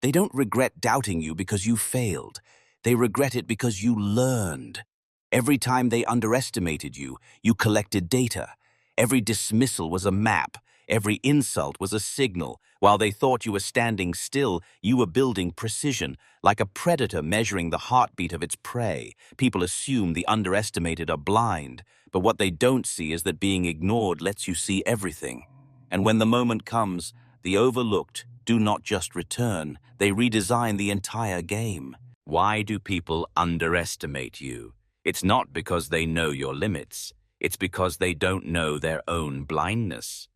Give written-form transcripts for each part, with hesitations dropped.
They don't regret doubting you because you failed. They regret it because you learned. Every time they underestimated you, you collected data. Every dismissal was a map. Every insult was a signal. While they thought you were standing still, you were building precision, like a predator measuring the heartbeat of its prey. People assume the underestimated are blind, but what they don't see is that being ignored lets you see everything. And when the moment comes, the overlooked do not just return, they redesign the entire game. Why do people underestimate you? It's not because they know your limits. It's because they don't know their own blindness.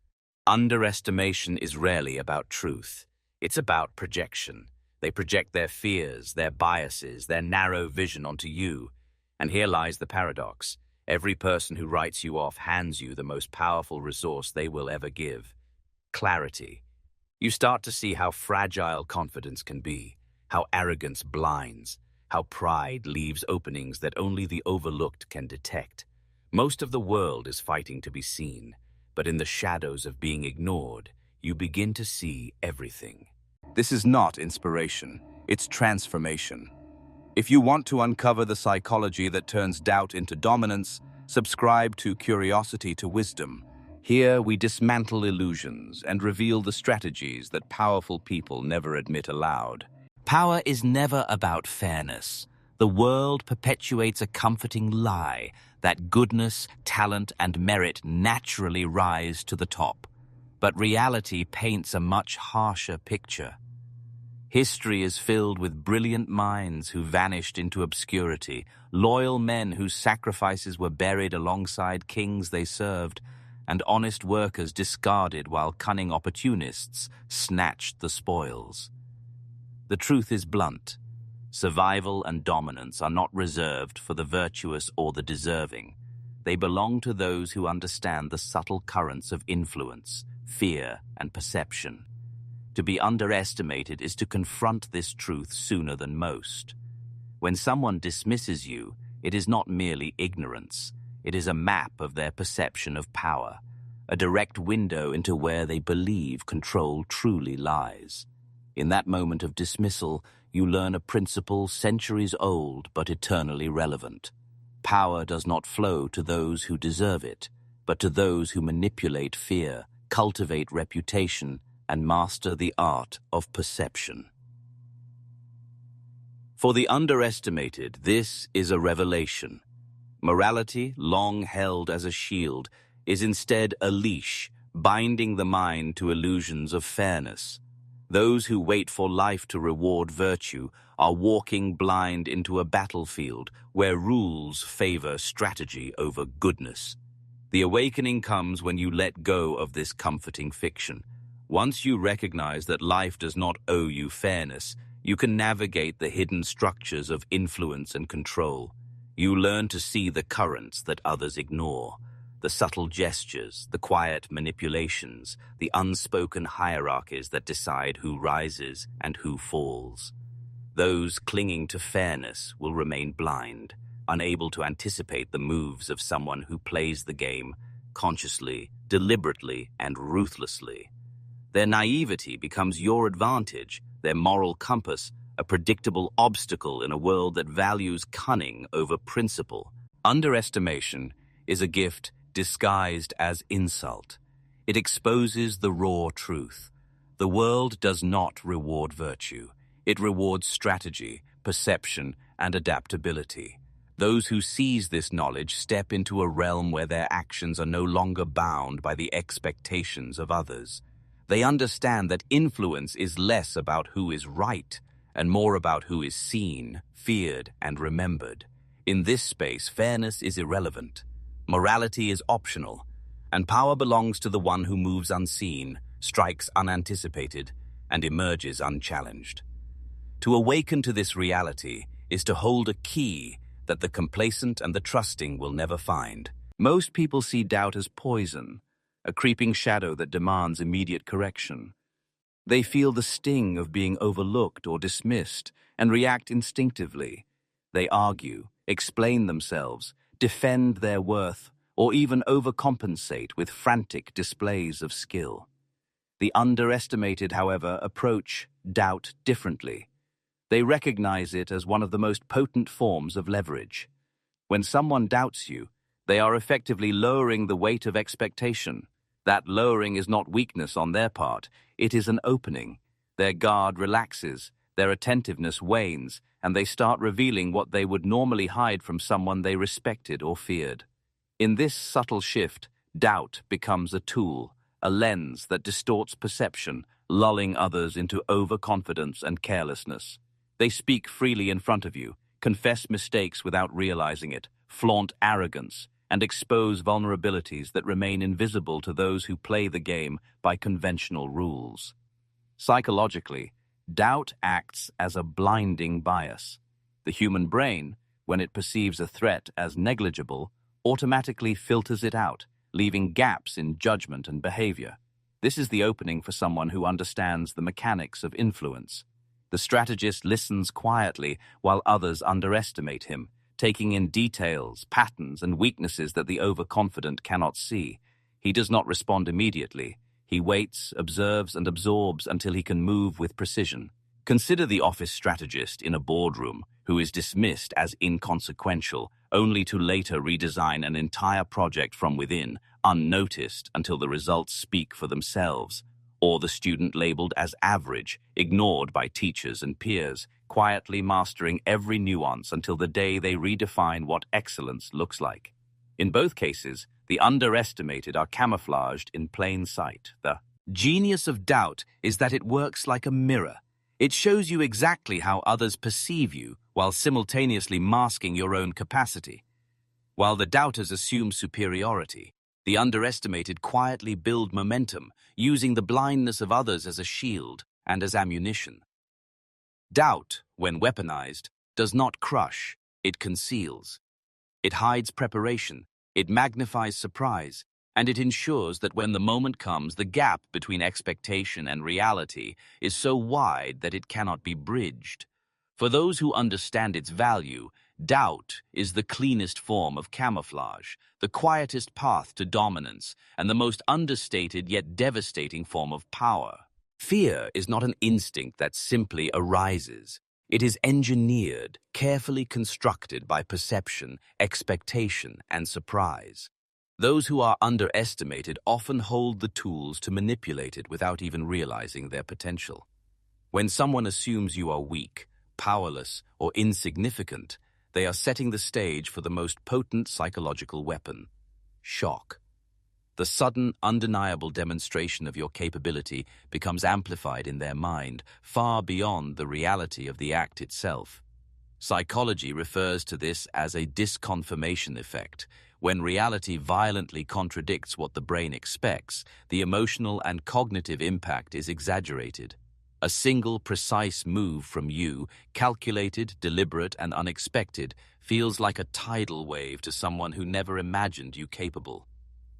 Underestimation is rarely about truth. It's about projection. They project their fears, their biases, their narrow vision onto you. And here lies the paradox. Every person who writes you off hands you the most powerful resource they will ever give: clarity. You start to see how fragile confidence can be, how arrogance blinds, how pride leaves openings that only the overlooked can detect. Most of the world is fighting to be seen, but in the shadows of being ignored, you begin to see everything. This is not inspiration, it's transformation. If you want to uncover the psychology that turns doubt into dominance, subscribe to Curiosity to Wisdom. Here we dismantle illusions and reveal the strategies that powerful people never admit aloud. Power is never about fairness. The world perpetuates a comforting lie that goodness, talent, and merit naturally rise to the top. But reality paints a much harsher picture. History is filled with brilliant minds who vanished into obscurity, loyal men whose sacrifices were buried alongside kings they served, and honest workers discarded while cunning opportunists snatched the spoils. The truth is blunt. Survival and dominance are not reserved for the virtuous or the deserving. They belong to those who understand the subtle currents of influence, fear, and perception. To be underestimated is to confront this truth sooner than most. When someone dismisses you, it is not merely ignorance. It is a map of their perception of power, a direct window into where they believe control truly lies. In that moment of dismissal, you learn a principle centuries old but eternally relevant. Power does not flow to those who deserve it, but to those who manipulate fear, cultivate reputation, and master the art of perception. For the underestimated, this is a revelation. Morality, long held as a shield, is instead a leash, binding the mind to illusions of fairness. Those who wait for life to reward virtue are walking blind into a battlefield where rules favor strategy over goodness. The awakening comes when you let go of this comforting fiction. Once you recognize that life does not owe you fairness, you can navigate the hidden structures of influence and control. You learn to see the currents that others ignore, the subtle gestures, the quiet manipulations, the unspoken hierarchies that decide who rises and who falls. Those clinging to fairness will remain blind, unable to anticipate the moves of someone who plays the game consciously, deliberately, and ruthlessly. Their naivety becomes your advantage, their moral compass a predictable obstacle in a world that values cunning over principle. Underestimation is a gift disguised as insult. It exposes the raw truth. The world does not reward virtue. It rewards strategy, perception, and adaptability. Those who seize this knowledge step into a realm where their actions are no longer bound by the expectations of others. They understand that influence is less about who is right and more about who is seen, feared, and remembered. In this space, fairness is irrelevant. Morality is optional, and power belongs to the one who moves unseen, strikes unanticipated, and emerges unchallenged. To awaken to this reality is to hold a key that the complacent and the trusting will never find. Most people see doubt as poison, a creeping shadow that demands immediate correction. They feel the sting of being overlooked or dismissed and react instinctively. They argue, explain themselves, defend their worth, or even overcompensate with frantic displays of skill. The underestimated, however, approach doubt differently. They recognize it as one of the most potent forms of leverage. When someone doubts you, they are effectively lowering the weight of expectation. That lowering is not weakness on their part, it is an opening. Their guard relaxes, their attentiveness wanes, and they start revealing what they would normally hide from someone they respected or feared. In this subtle shift, doubt becomes a tool, a lens that distorts perception, lulling others into overconfidence and carelessness. They speak freely in front of you, confess mistakes without realizing it, flaunt arrogance, and expose vulnerabilities that remain invisible to those who play the game by conventional rules. Psychologically, doubt acts as a blinding bias. The human brain, when it perceives a threat as negligible, automatically filters it out, leaving gaps in judgment and behavior. This is the opening for someone who understands the mechanics of influence. The strategist listens quietly while others underestimate him, taking in details, patterns, and weaknesses that the overconfident cannot see. He does not respond immediately. He waits, observes, and absorbs until he can move with precision. Consider the office strategist in a boardroom who is dismissed as inconsequential, only to later redesign an entire project from within, unnoticed until the results speak for themselves. Or the student labeled as average, ignored by teachers and peers, quietly mastering every nuance until the day they redefine what excellence looks like. In both cases, the underestimated are camouflaged in plain sight. The genius of doubt is that it works like a mirror. It shows you exactly how others perceive you while simultaneously masking your own capacity. While the doubters assume superiority, the underestimated quietly build momentum, using the blindness of others as a shield and as ammunition. Doubt, when weaponized, does not crush, it conceals. It hides preparation, it magnifies surprise, and it ensures that when the moment comes, the gap between expectation and reality is so wide that it cannot be bridged. For those who understand its value, doubt is the cleanest form of camouflage, the quietest path to dominance, and the most understated yet devastating form of power. Fear is not an instinct that simply arises. It is engineered, carefully constructed by perception, expectation, and surprise. Those who are underestimated often hold the tools to manipulate it without even realizing their potential. When someone assumes you are weak, powerless, or insignificant, they are setting the stage for the most potent psychological weapon: shock. The sudden, undeniable demonstration of your capability becomes amplified in their mind, far beyond the reality of the act itself. Psychology refers to this as a disconfirmation effect. When reality violently contradicts what the brain expects, the emotional and cognitive impact is exaggerated. A single precise move from you, calculated, deliberate, and unexpected, feels like a tidal wave to someone who never imagined you capable.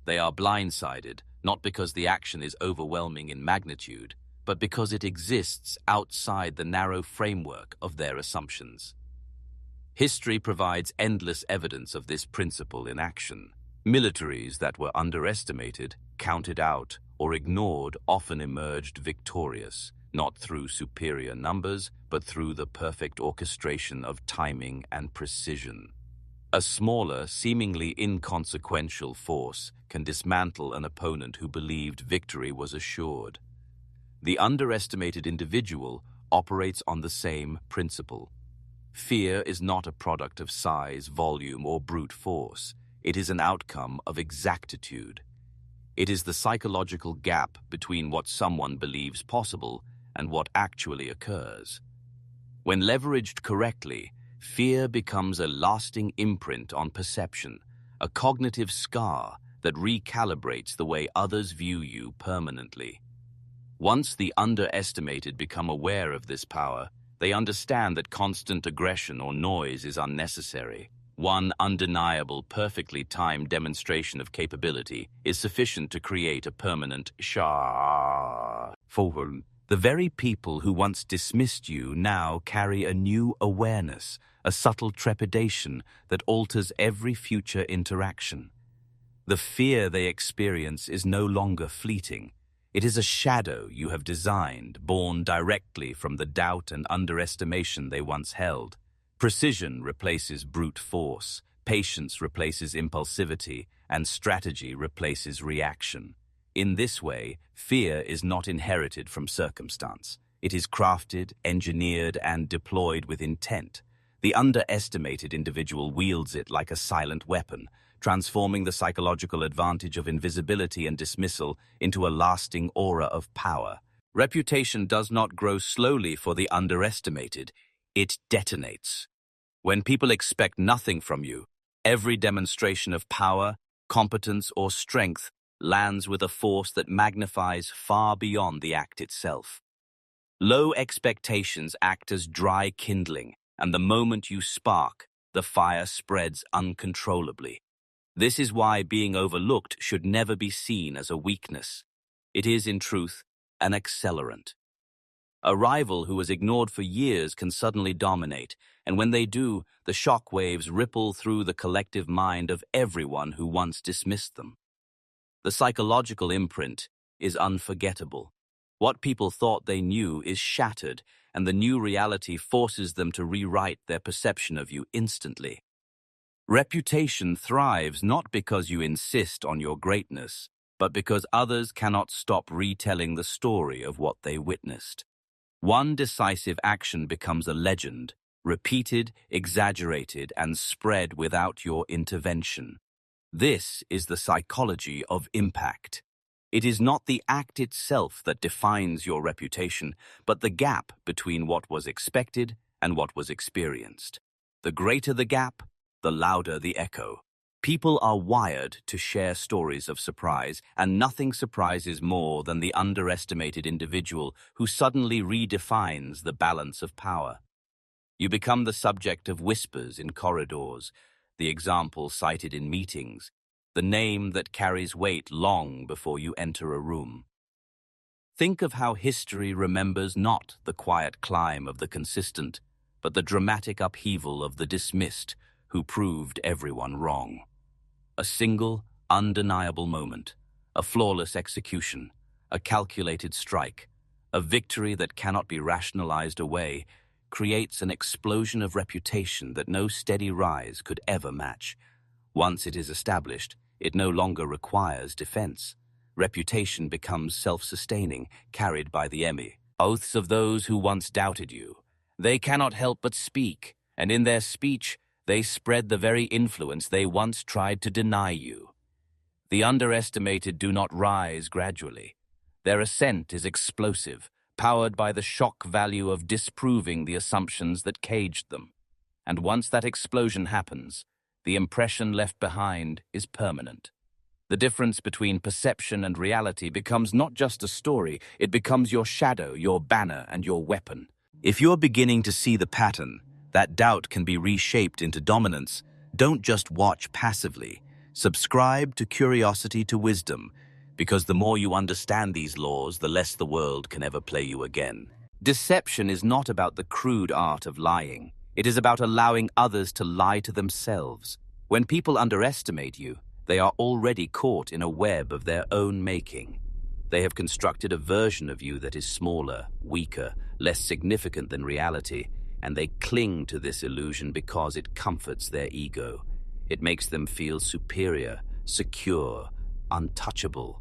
They are blindsided, not because the action is overwhelming in magnitude, but because it exists outside the narrow framework of their assumptions. History provides endless evidence of this principle in action. Militaries that were underestimated, counted out, or ignored often emerged victorious, not through superior numbers, but through the perfect orchestration of timing and precision. A smaller, seemingly inconsequential force can dismantle an opponent who believed victory was assured. The underestimated individual operates on the same principle. Fear is not a product of size, volume, or brute force. It is an outcome of exactitude. It is the psychological gap between what someone believes possible and what actually occurs. When leveraged correctly, fear becomes a lasting imprint on perception, a cognitive scar that recalibrates the way others view you permanently. Once the underestimated become aware of this power, they understand that constant aggression or noise is unnecessary. One undeniable, perfectly timed demonstration of capability is sufficient to create a permanent forward. The very people who once dismissed you now carry a new awareness, a subtle trepidation that alters every future interaction. The fear they experience is no longer fleeting. It is a shadow you have designed, born directly from the doubt and underestimation they once held. Precision replaces brute force, patience replaces impulsivity, and strategy replaces reaction. In this way, fear is not inherited from circumstance. It is crafted, engineered, and deployed with intent. The underestimated individual wields it like a silent weapon, transforming the psychological advantage of invisibility and dismissal into a lasting aura of power. Reputation does not grow slowly for the underestimated, it detonates. When people expect nothing from you, every demonstration of power, competence, or strength lands with a force that magnifies far beyond the act itself. Low expectations act as dry kindling, and the moment you spark, the fire spreads uncontrollably. This is why being overlooked should never be seen as a weakness. It is, in truth, an accelerant. A rival who was ignored for years can suddenly dominate, and when they do, the shock waves ripple through the collective mind of everyone who once dismissed them. The psychological imprint is unforgettable. What people thought they knew is shattered, and the new reality forces them to rewrite their perception of you instantly. Reputation thrives not because you insist on your greatness, but because others cannot stop retelling the story of what they witnessed. One decisive action becomes a legend, repeated, exaggerated, and spread without your intervention. This is the psychology of impact. It is not the act itself that defines your reputation, but the gap between what was expected and what was experienced. The greater the gap, the louder the echo. People are wired to share stories of surprise, and nothing surprises more than the underestimated individual who suddenly redefines the balance of power. You become the subject of whispers in corridors, the example cited in meetings, the name that carries weight long before you enter a room. Think of how history remembers not the quiet climb of the consistent, but the dramatic upheaval of the dismissed who proved everyone wrong. A single, undeniable moment, a flawless execution, a calculated strike, a victory that cannot be rationalized away, creates an explosion of reputation that no steady rise could ever match. Once it is established, it no longer requires defense. Reputation becomes self-sustaining, carried by the enemy. Oaths of those who once doubted you. They cannot help but speak, and in their speech, they spread the very influence they once tried to deny you. The underestimated do not rise gradually. Their ascent is explosive, powered by the shock value of disproving the assumptions that caged them. And once that explosion happens, the impression left behind is permanent. The difference between perception and reality becomes not just a story, it becomes your shadow, your banner, and your weapon. If you're beginning to see the pattern, that doubt can be reshaped into dominance, don't just watch passively. Subscribe to curiosity to wisdom, because the more you understand these laws, the less the world can ever play you again. Deception is not about the crude art of lying. It is about allowing others to lie to themselves. When people underestimate you, they are already caught in a web of their own making. They have constructed a version of you that is smaller, weaker, less significant than reality, and they cling to this illusion because it comforts their ego. It makes them feel superior, secure, untouchable.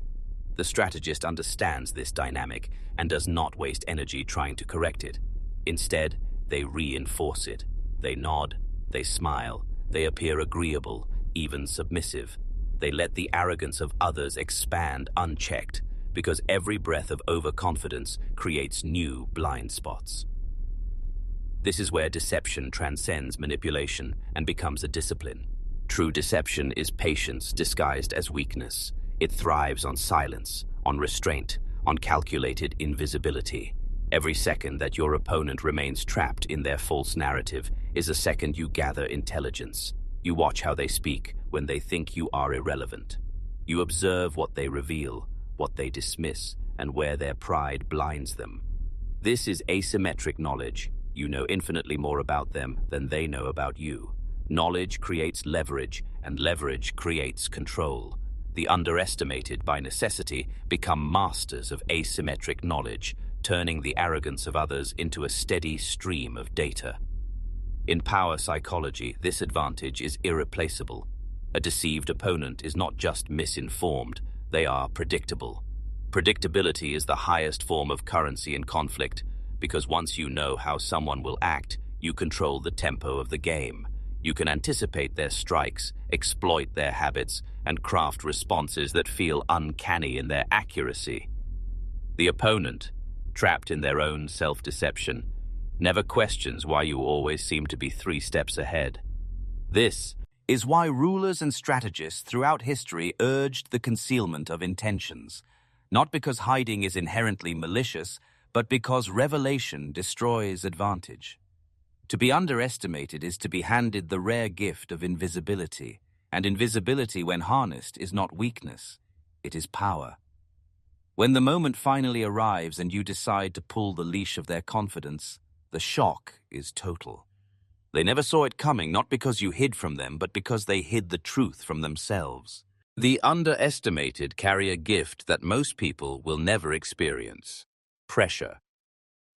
The strategist understands this dynamic and does not waste energy trying to correct it. Instead, they reinforce it. They nod, they smile, they appear agreeable, even submissive. They let the arrogance of others expand unchecked, because every breath of overconfidence creates new blind spots. This is where deception transcends manipulation and becomes a discipline. True deception is patience disguised as weakness. It thrives on silence, on restraint, on calculated invisibility. Every second that your opponent remains trapped in their false narrative is a second you gather intelligence. You watch how they speak when they think you are irrelevant. You observe what they reveal, what they dismiss, and where their pride blinds them. This is asymmetric knowledge. You know infinitely more about them than they know about you. Knowledge creates leverage, and leverage creates control. The underestimated, by necessity, become masters of asymmetric knowledge, turning the arrogance of others into a steady stream of data. In power psychology, this advantage is irreplaceable. A deceived opponent is not just misinformed, they are predictable. Predictability is the highest form of currency in conflict, because once you know how someone will act, you control the tempo of the game. You can anticipate their strikes, exploit their habits, and craft responses that feel uncanny in their accuracy. The opponent, trapped in their own self-deception, never questions why you always seem to be 3 steps ahead. This is why rulers and strategists throughout history urged the concealment of intentions, not because hiding is inherently malicious, but because revelation destroys advantage. To be underestimated is to be handed the rare gift of invisibility, and invisibility, when harnessed, is not weakness, it is power. When the moment finally arrives and you decide to pull the leash of their confidence, the shock is total. They never saw it coming, not because you hid from them, but because they hid the truth from themselves. The underestimated carry a gift that most people will never experience: pressure.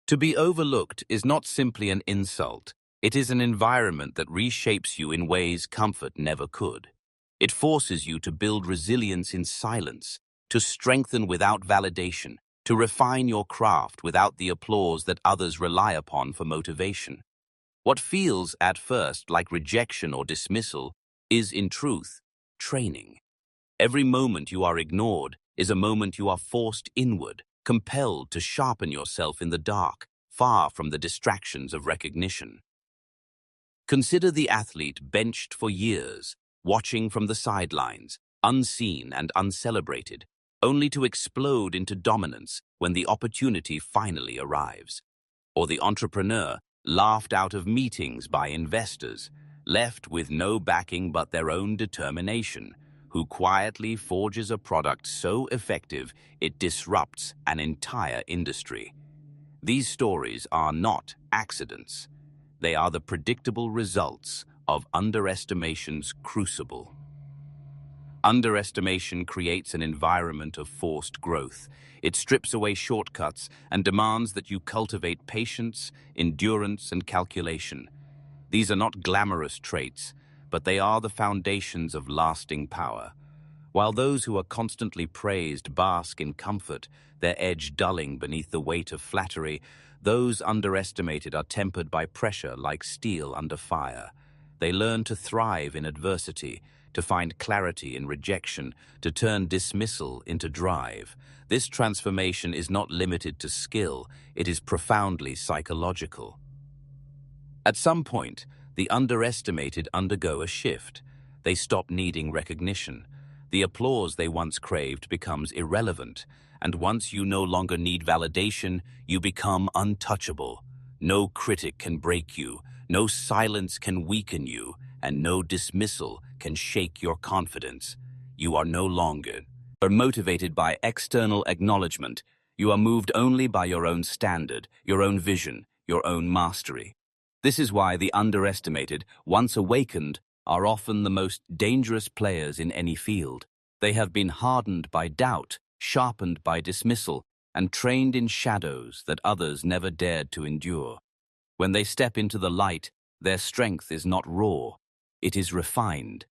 To be overlooked is not simply an insult, it is an environment that reshapes you in ways comfort never could. It forces you to build resilience in silence, to strengthen without validation, to refine your craft without the applause that others rely upon for motivation. What feels at first like rejection or dismissal is, in truth, training. Every moment you are ignored is a moment you are forced inward, compelled to sharpen yourself in the dark, far from the distractions of recognition. Consider the athlete benched for years, watching from the sidelines, unseen and uncelebrated, only to explode into dominance when the opportunity finally arrives. Or the entrepreneur laughed out of meetings by investors, left with no backing but their own determination, who quietly forges a product so effective it disrupts an entire industry. These stories are not accidents. They are the predictable results of underestimation's crucible. Underestimation creates an environment of forced growth. It strips away shortcuts and demands that you cultivate patience, endurance, and calculation. These are not glamorous traits, but they are the foundations of lasting power. While those who are constantly praised bask in comfort, their edge dulling beneath the weight of flattery, those underestimated are tempered by pressure like steel under fire. They learn to thrive in adversity, to find clarity in rejection, to turn dismissal into drive. This transformation is not limited to skill, it is profoundly psychological. At some point, the underestimated undergo a shift. They stop needing recognition. The applause they once craved becomes irrelevant, and once you no longer need validation, you become untouchable. No critic can break you, no silence can weaken you, and no dismissal can shake your confidence. You are no longer motivated by external acknowledgement. You are moved only by your own standard, your own vision, your own mastery. This is why the underestimated, once awakened, are often the most dangerous players in any field. They have been hardened by doubt, sharpened by dismissal, and trained in shadows that others never dared to endure. When they step into the light, their strength is not raw, it is refined.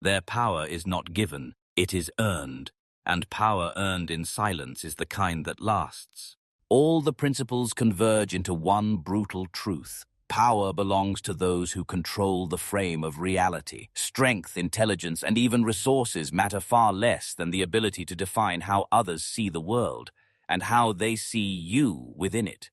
Their power is not given, it is earned, and power earned in silence is the kind that lasts. All the principles converge into one brutal truth. Power belongs to those who control the frame of reality. Strength, intelligence, and even resources matter far less than the ability to define how others see the world and how they see you within it.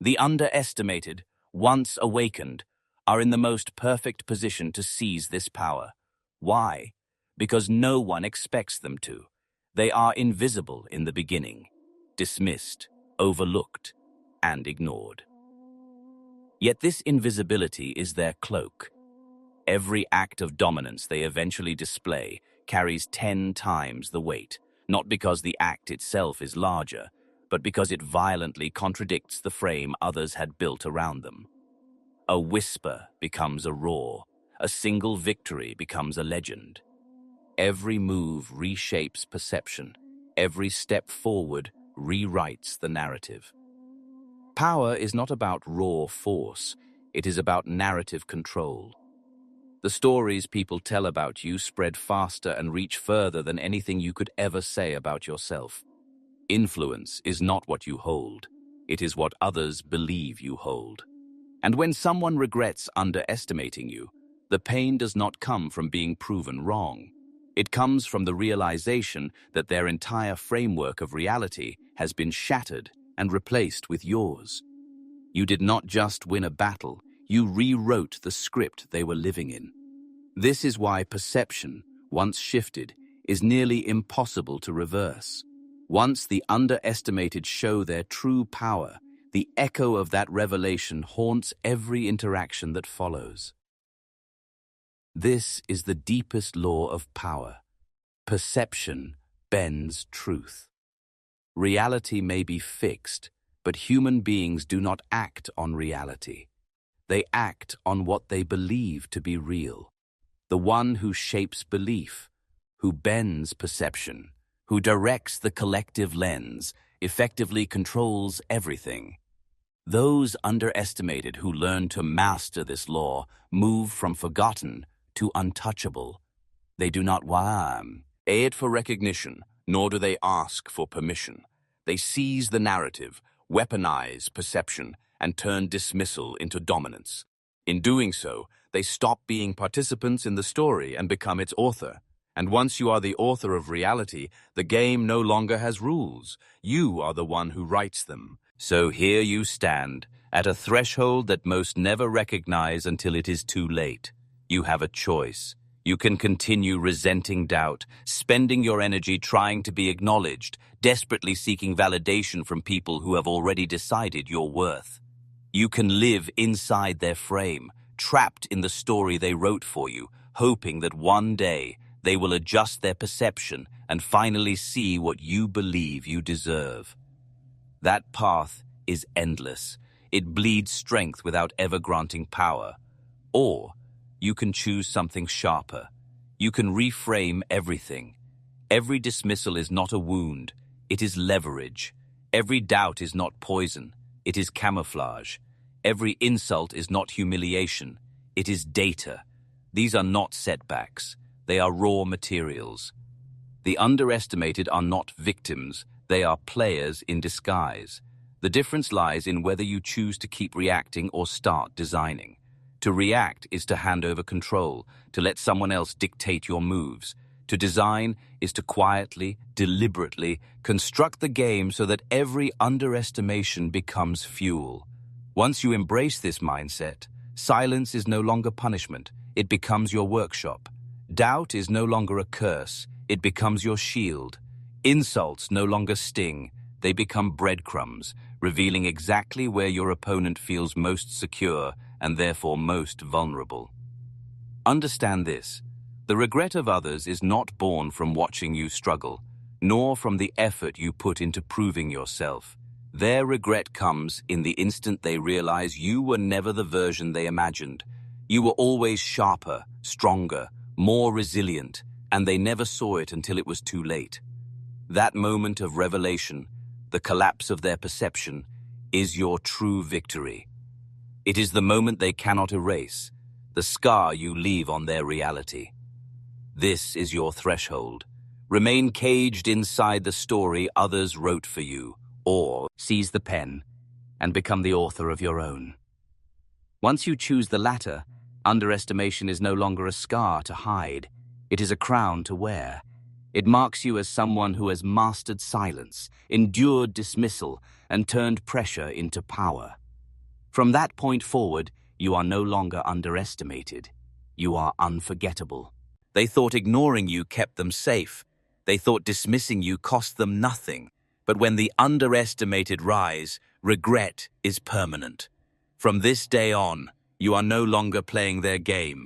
The underestimated, once awakened, are in the most perfect position to seize this power. Why? Because no one expects them to. They are invisible in the beginning, dismissed, overlooked, and ignored. Yet this invisibility is their cloak. Every act of dominance they eventually display carries 10 times the weight, not because the act itself is larger, but because it violently contradicts the frame others had built around them. A whisper becomes a roar, a single victory becomes a legend. Every move reshapes perception. Every step forward rewrites the narrative. Power is not about raw force. It is about narrative control. The stories people tell about you spread faster and reach further than anything you could ever say about yourself. Influence is not what you hold. It is what others believe you hold. And when someone regrets underestimating you, the pain does not come from being proven wrong. It comes from the realization that their entire framework of reality has been shattered and replaced with yours. You did not just win a battle, you rewrote the script they were living in. This is why perception, once shifted, is nearly impossible to reverse. Once the underestimated show their true power, the echo of that revelation haunts every interaction that follows. This is the deepest law of power. Perception bends truth. Reality may be fixed, but human beings do not act on reality. They act on what they believe to be real. The one who shapes belief, who bends perception, who directs the collective lens, effectively controls everything. Those underestimated who learn to master this law move from forgotten to untouchable. They do not aid for recognition, nor do they ask for permission. They seize the narrative, weaponize perception, and turn dismissal into dominance. In doing so, they stop being participants in the story and become its author. And once you are the author of reality, the game no longer has rules. You are the one who writes them. So here you stand, at a threshold that most never recognize until it is too late. You have a choice. You can continue resenting doubt, spending your energy trying to be acknowledged, desperately seeking validation from people who have already decided your worth. You can live inside their frame, trapped in the story they wrote for you, hoping that one day they will adjust their perception and finally see what you believe you deserve. That path is endless. It bleeds strength without ever granting power. Or you can choose something sharper. You can reframe everything. Every dismissal is not a wound. It is leverage. Every doubt is not poison. It is camouflage. Every insult is not humiliation. It is data. These are not setbacks. They are raw materials. The underestimated are not victims. They are players in disguise. The difference lies in whether you choose to keep reacting or start designing. To react is to hand over control, to let someone else dictate your moves. To design is to quietly, deliberately construct the game so that every underestimation becomes fuel. Once you embrace this mindset, silence is no longer punishment. It becomes your workshop. Doubt is no longer a curse. It becomes your shield. Insults no longer sting. They become breadcrumbs, revealing exactly where your opponent feels most secure and therefore most vulnerable. Understand this. The regret of others is not born from watching you struggle, nor from the effort you put into proving yourself. Their regret comes in the instant they realize you were never the version they imagined. You were always sharper, stronger, more resilient, and they never saw it until it was too late. That moment of revelation, the collapse of their perception, is your true victory. It is the moment they cannot erase, the scar you leave on their reality. This is your threshold. Remain caged inside the story others wrote for you, or seize the pen and become the author of your own. Once you choose the latter, underestimation is no longer a scar to hide. It is a crown to wear. It marks you as someone who has mastered silence, endured dismissal, and turned pressure into power. From that point forward, you are no longer underestimated. You are unforgettable. They thought ignoring you kept them safe. They thought dismissing you cost them nothing. But when the underestimated rise, regret is permanent. From this day on, you are no longer playing their game.